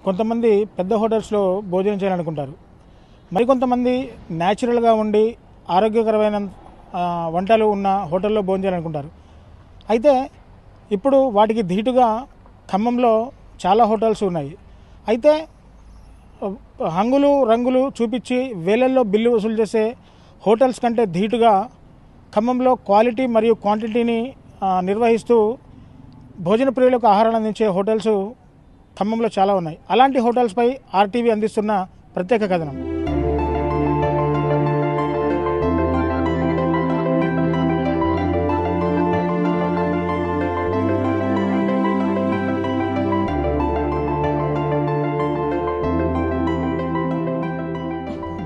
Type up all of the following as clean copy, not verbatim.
కొంతమంది పెద్ద హోటల్స్లో భోజనం చేయాలనుకుంటారు. మరికొంతమంది న్యాచురల్గా ఉండి ఆరోగ్యకరమైన వంటలు ఉన్న హోటల్లో భోజనం చేయాలనుకుంటారు. అయితే ఇప్పుడు వాటికి ధీటుగా ఖమ్మంలో చాలా హోటల్స్ ఉన్నాయి. అయితే హంగులు రంగులు చూపించి వేలల్లో బిల్లు వసూలు చేసే హోటల్స్ కంటే ధీటుగా ఖమ్మంలో క్వాలిటీ మరియు క్వాంటిటీని నిర్వహిస్తూ భోజన ప్రియులకు ఆహారాన్ని అందించే హోటల్స్ ఖమ్మంలో చాలా ఉన్నాయి. అలాంటి హోటల్స్పై ఆర్టీవీ అందిస్తున్న ప్రత్యేక కథనం.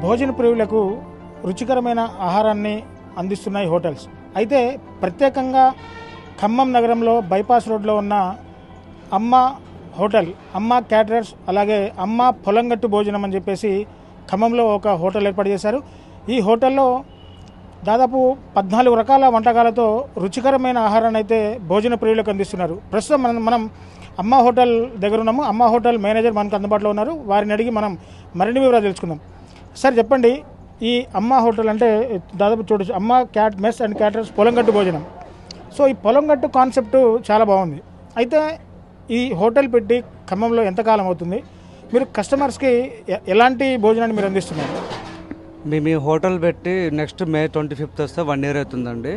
భోజన ప్రియులకు రుచికరమైన ఆహారాన్ని అందిస్తున్నాయి హోటల్స్. అయితే ప్రత్యేకంగా ఖమ్మం నగరంలో బైపాస్ రోడ్లో ఉన్న అమ్మ హోటల్, అమ్మ క్యాటరర్స్, అలాగే అమ్మ పొలంగట్టు భోజనం అని చెప్పేసి ఖమ్మంలో ఒక హోటల్ ఏర్పాటు చేశారు. ఈ హోటల్లో దాదాపు 14 రకాల వంటకాలతో రుచికరమైన ఆహారాన్ని అయితే భోజన ప్రియులకు అందిస్తున్నారు. ప్రస్తుతం మనం అమ్మ హోటల్ దగ్గర ఉన్నాము. అమ్మ హోటల్ మేనేజర్ మనకు అందుబాటులో ఉన్నారు. వారిని అడిగి మనం మరిన్ని వివరాలు తెలుసుకుందాం. సార్ చెప్పండి, ఈ అమ్మ హోటల్ అంటే దాదాపు చూడొచ్చు, అమ్మ మెస్ అండ్ క్యాటరర్స్ పొలంగట్టు భోజనం. సో ఈ పొలంగట్టు కాన్సెప్ట్ చాలా బాగుంది. అయితే ఈ హోటల్ పెట్టి ఖమ్మంలో ఎంతకాలం అవుతుంది? మీరు కస్టమర్స్కి ఎలాంటి భోజనాన్ని మీరు అందిస్తున్నారు? మేము ఈ హోటల్ పెట్టి నెక్స్ట్ May 25th వస్తే 1 year అవుతుందండి.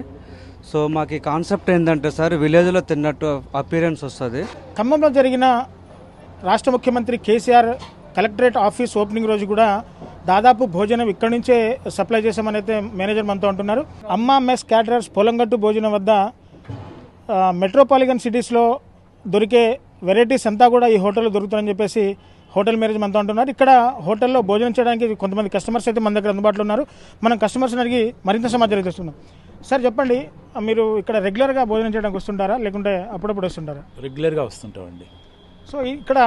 సో మాకు ఈ కాన్సెప్ట్ ఏంటంటే సార్, విలేజ్లో తిన్నట్టు అపీరెన్స్ వస్తుంది. ఖమ్మంలో జరిగిన రాష్ట్ర ముఖ్యమంత్రి కేసీఆర్ కలెక్టరేట్ ఆఫీస్ ఓపెనింగ్ రోజు కూడా దాదాపు భోజనం ఇక్కడి నుంచే సప్లై చేసామని అయితే మేనేజర్ మనతో అంటున్నారు. అమ్మ మెస్ క్యాటరర్స్ పొలంగట్టు భోజనం వద్ద మెట్రోపాలిటన్ సిటీస్లో దొరికే వెరైటీస్ అంతా కూడా ఈ హోటల్లో దొరుకుతుందని చెప్పేసి హోటల్ మేనేజర్ మనతో అంటున్నారు. ఇక్కడ హోటల్లో భోజనం చేయడానికి కొంతమంది కస్టమర్స్ అయితే మన దగ్గర అందుబాటులో ఉన్నారు. మనం కస్టమర్స్ని అడిగి మరింత సమాచారం తెలుస్తున్నాం. సార్ చెప్పండి, మీరు ఇక్కడ రెగ్యులర్గా భోజనం చేయడానికి వస్తుంటారా, లేకుంటే అప్పుడప్పుడు వస్తుంటారా? రెగ్యులర్గా వస్తుంటామండి. సో ఇక్కడ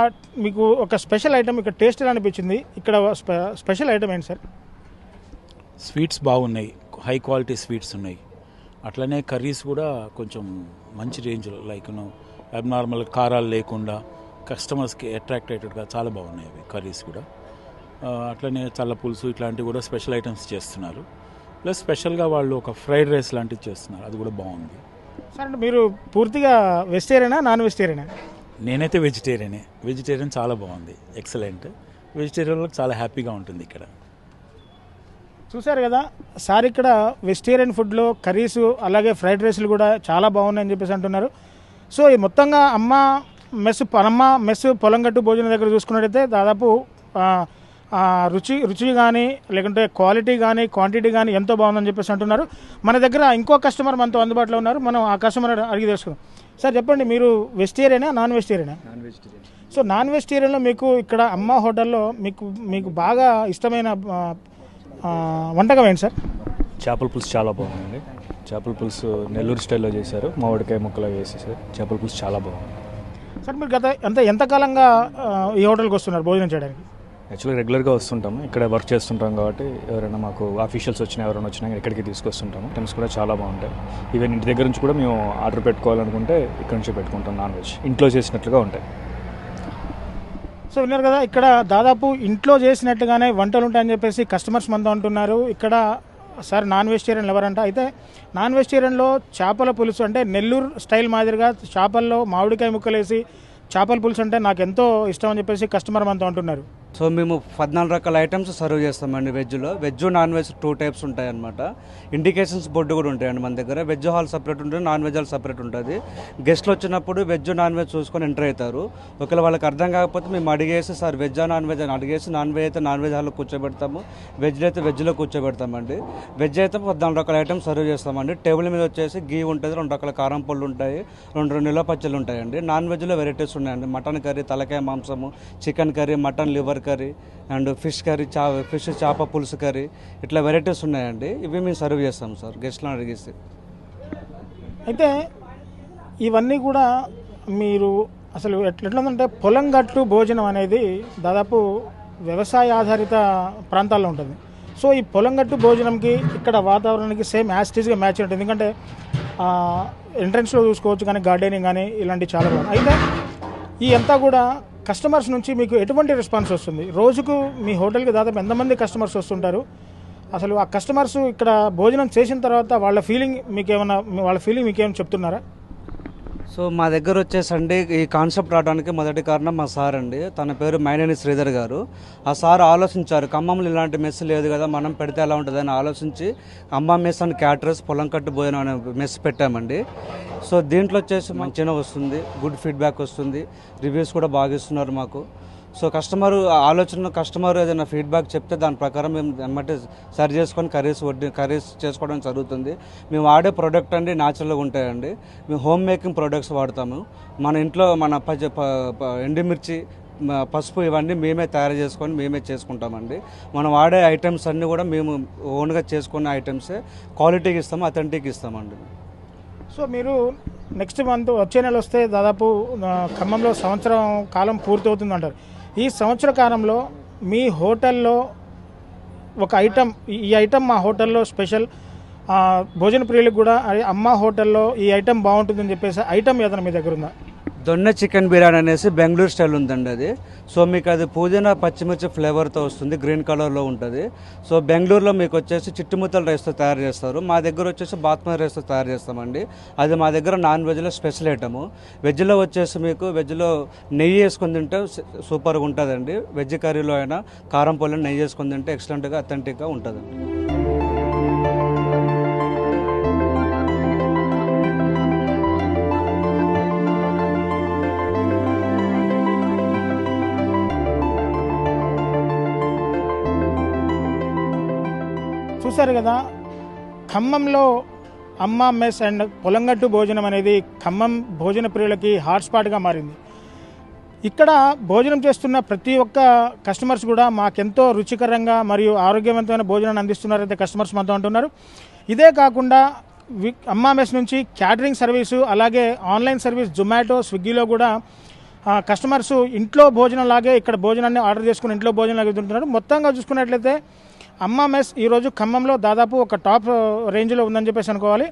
మీకు ఒక స్పెషల్ ఐటమ్ ఇక్కడ టేస్ట్ ఎలా అనిపించింది? ఇక్కడ స్పెషల్ ఐటమ్ ఏంటి సార్? స్వీట్స్ బాగున్నాయి, హై క్వాలిటీ స్వీట్స్ ఉన్నాయి. అట్లనే కర్రీస్ కూడా కొంచెం మంచి రేంజ్లో, లైక్ అబ్నార్మల్ కారాలు లేకుండా కస్టమర్స్కి అట్రాక్ట్ అయ్యేటట్టుగా చాలా బాగున్నాయి అవి కర్రీస్ కూడా. అట్లనే చల్ల పులుసు ఇట్లాంటివి కూడా స్పెషల్ ఐటమ్స్ చేస్తున్నారు. ప్లస్ స్పెషల్గా వాళ్ళు ఒక ఫ్రైడ్ రైస్ లాంటివి చేస్తున్నారు, అది కూడా బాగుంది. సార్ అంటే మీరు పూర్తిగా వెజిటేరియనా, నాన్ వెజిటేరియనా? నేనైతే వెజిటేరియన్ చాలా బాగుంది, ఎక్సలెంట్. వెజిటేరియన్లకు చాలా హ్యాపీగా ఉంటుంది ఇక్కడ. చూశారు కదా సార్, ఇక్కడ వెజిటేరియన్ ఫుడ్లో కర్రీస్ అలాగే ఫ్రైడ్ రైస్లు కూడా చాలా బాగున్నాయని చెప్పేసి అంటున్నారు. సో ఈ మొత్తంగా అమ్మ మెస్ పొలంగట్టు భోజనం దగ్గర చూసుకున్నట్టయితే దాదాపు రుచి కానీ లేకుంటే క్వాలిటీ కానీ క్వాంటిటీ కానీ ఎంతో బాగుందని చెప్పేసి అంటున్నారు. మన దగ్గర ఇంకో కస్టమర్ మనతో అందుబాటులో ఉన్నారు. మనం ఆ కస్టమర్ అడిగి తెలుసుకుందాం. సార్ చెప్పండి, మీరు వెజిటేరియనా, నాన్ వెజిటేరియనా? Non vegetarian. సో నాన్ వెజిటేరియన్లో మీకు ఇక్కడ అమ్మ హోటల్లో మీకు బాగా ఇష్టమైన వంటకం ఏంటి సార్? చేపల పులుసు చాలా బాగుందండి. చేపల పులుసు నెల్లూరు స్టైల్లో చేశారు, మామిడికాయ ముక్కలు వేసేసారు. చేపల పులుసు చాలా బాగుంది. సార్ మీరు ఎంతకాలంగా ఈ హోటల్కి వస్తున్నారు భోజనం చేయడానికి? యాక్చువల్గా రెగ్యులర్గా వస్తుంటాము, ఇక్కడ వర్క్ చేస్తుంటాం కాబట్టి ఎవరైనా మాకు ఆఫీషియల్స్ ఎవరైనా వచ్చినా ఇక్కడికి తీసుకొస్తుంటాము. ఐటమ్స్ కూడా చాలా బాగుంటాయి. ఈవెన్ ఇంటి దగ్గర నుంచి కూడా మేము ఆర్డర్ పెట్టుకోవాలనుకుంటే ఇక్కడ నుంచి పెట్టుకుంటాం. నాన్ వెజ్ ఇంట్లో చేసినట్లుగా ఉంటాయి. సో విన్నారు కదా, ఇక్కడ దాదాపు ఇంట్లో చేసినట్టుగానే వంటలు ఉంటాయని చెప్పేసి కస్టమర్స్ మనతో అంటున్నారు. ఇక్కడ సార్ నాన్ వెజిటేరియన్ ఎవరంట? అయితే నాన్ వెజిటేరియన్లో చేపల పులుసు అంటే నెల్లూరు స్టైల్ మాదిరిగా చేపల్లో మామిడికాయ ముక్కలు వేసి చేపల పులుసు అంటే నాకు ఎంతో ఇష్టం అని చెప్పేసి కస్టమర్ మనతో అంటున్నారు. సో మేము 14 రకాల ఐటమ్స్ సర్వ్ చేస్తామండి. వెజ్ నాన్ వెజ్ 2 types ఉంటాయి అనమాట. ఇండికేషన్స్ బోర్డు కూడా ఉంటాయండి మన దగ్గర. వెజ్ హాల్ సపరేట్ ఉంటుంది, నాన్ వెజ్ హాల్ సపరేట్ ఉంటుంది. గెస్ట్లు వచ్చినప్పుడు వెజ్ నాన్ వెజ్ చూసుకొని ఎంటర్ అవుతారు. ఒకవేళ వాళ్ళకి అర్థం కాకపోతే మేము అడిగేసి సార్ వెజ్ నాన్ వెజ్ అని అడిగేసి, నాన్ వెజ్ అయితే నాన్ వెజ్ హాల్లో కూర్చోబెడతాము, వెజ్ అయితే వెజ్లో కూర్చోబెడతామండి. వెజ్ అయితే 14 రకాల ఐటమ్స్ సర్వ్ చేస్తామండి. టేబుల్ మీద వచ్చేసి గీ ఉంటుంది, 2 రకాల కారం పళ్ళు ఉంటాయి, 2 నిల్వ పచ్చళ్ళు ఉంటాయండి. నాన్ వెజ్లో వెరైటీస్ ఉన్నాయండి. మటన్ కర్రీ, తలకాయ మాంసము, chicken curry, mutton liver curry and fish curry, fish చేప పులుసు కర్రీ, ఇట్లా వెరైటీస్ ఉన్నాయండి. ఇవి మేము సర్వ్ చేస్తాం సార్ గెస్ట్లను అడిగిస్తే. అయితే ఇవన్నీ కూడా మీరు అసలు ఎట్లుందంటే పొలంగట్టు భోజనం అనేది దాదాపు వ్యవసాయ ఆధారిత ప్రాంతాల్లో ఉంటుంది. సో ఈ పొలంగట్టు భోజనంకి ఇక్కడ వాతావరణానికి సేమ్ యాస్టీస్గా మ్యాచ్ ఉంటుంది. ఎందుకంటే ఎంట్రన్స్లో చూసుకోవచ్చు, కానీ గార్డెనింగ్ కానీ ఇలాంటివి చాలా బాగుంది. అయితే ఈ అంతా కూడా కస్టమర్స్ నుంచి మీకు ఎటువంటి రెస్పాన్స్ వస్తుంది? రోజుకు మీ హోటల్కి దాదాపు ఎంతమంది కస్టమర్స్ వస్తుంటారు? అసలు ఆ కస్టమర్స్ ఇక్కడ భోజనం చేసిన తర్వాత వాళ్ళ ఫీలింగ్ మీకేమైనా చెప్తున్నారా? సో మా దగ్గర వచ్చేసండి ఈ కాన్సెప్ట్ రావడానికి మొదటి కారణం మా సార్ అండి. తన పేరు మైనేని శ్రీధర్ గారు. ఆ సార్ ఆలోచించారు, ఖమ్మంలో ఇలాంటి మెస్ లేదు కదా, మనం పెడితే ఎలా ఉంటుందని ఆలోచించి అమ్మ మెస్ అండ్ క్యాటరర్స్ పొలంకట్టు భోజనం అనే మెస్ పెట్టామండి. సో దీంట్లో వచ్చేసి మంచిగా వస్తుంది, గుడ్ ఫీడ్బ్యాక్ వస్తుంది, రివ్యూస్ కూడా బాగా ఇస్తున్నారు మాకు. సో కస్టమర్ ఏదైనా ఫీడ్బ్యాక్ చెప్తే దాని ప్రకారం మేము వెంబటే సరి చేసుకొని కర్రీస్ చేసుకోవడం జరుగుతుంది. మేము వాడే ప్రోడక్ట్ అండి న్యాచురల్గా ఉంటాయండి. మేము హోమ్ మేకింగ్ ప్రోడక్ట్స్ వాడతాము. మన ఇంట్లో మన ఎండుమిర్చి, పసుపు ఇవన్నీ మేమే తయారు చేసుకొని మేమే చేసుకుంటామండి. మనం వాడే ఐటమ్స్ అన్నీ కూడా మేము ఓన్గా చేసుకునే ఐటమ్సే క్వాలిటీకి ఇస్తాము, అథెంటిక్ ఇస్తామండి. సో మీరు నెక్స్ట్ మంత్ వచ్చే నెల వస్తే దాదాపు ఖమ్మంలో సంవత్సరం కాలం పూర్తవుతుంది అంటారు. ఈ సంవత్సర కాలంలో మీ హోటల్లో ఒక ఐటమ్, ఈ ఐటమ్ మా హోటల్లో స్పెషల్, భోజన ప్రియులకు కూడా అమ్మ హోటల్లో ఈ ఐటమ్ బాగుంటుందని చెప్పేసి ఐటమ్ ఏదైనా మీ దగ్గర ఉందా? దొన్నె చికెన్ బిర్యానీ అనేసి బెంగళూరు స్టైల్ ఉందండి అది. సో మీకు అది పుదీనా పచ్చిమిర్చి ఫ్లేవర్తో వస్తుంది, గ్రీన్ కలర్లో ఉంటుంది. సో బెంగళూరులో మీకు వచ్చేసి చిట్టుముత్తల రైస్తో తయారు చేస్తారు, మా దగ్గర వచ్చేసి బాస్మతి రైస్తో తయారు చేస్తామండి. అది మా దగ్గర నాన్ వెజ్లో స్పెషల్ ఐటము. వెజ్లో వచ్చేసి మీకు వెజ్లో నెయ్యి వేసుకొని తింటే సూపర్గా ఉంటుందండి. వెజ్ కర్రీలో అయినా కారం పొలని నెయ్యి వేసుకొని తింటే ఎక్సలెంట్గా అథెంటిక్గా ఉంటుందండి. చూశారు కదా, ఖమ్మంలో అమ్మ మెస్ అండ్ పొలంగట్టు భోజనం అనేది ఖమ్మం భోజన ప్రియులకి హాట్స్పాట్గా మారింది. ఇక్కడ భోజనం చేస్తున్న ప్రతి ఒక్క కస్టమర్స్ కూడా మాకెంతో రుచికరంగా మరియు ఆరోగ్యవంతమైన భోజనాన్ని అందిస్తున్నారైతే కస్టమర్స్ మనతో అంటున్నారు. ఇదే కాకుండా అమ్మ మెస్ నుంచి క్యాటరింగ్ సర్వీసు, అలాగే ఆన్లైన్ సర్వీస్ జొమాటో, స్విగ్గీలో కూడా కస్టమర్స్ ఇంట్లో భోజనం లాగే ఇక్కడ భోజనాన్ని ఆర్డర్ చేసుకుని ఇంట్లో భోజనం లాగే తింటున్నారు. మొత్తంగా చూసుకున్నట్లయితే అమ్మ మెస్ ఈరోజు ఖమ్మంలో దాదాపు ఒక టాప్ రేంజ్లో ఉందని చెప్పేసి అనుకోవాలి.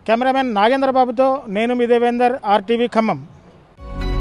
కెమెరామెన్ నాగేంద్ర బాబుతో నేను మీ దేవేందర్, RTV ఖమ్మం.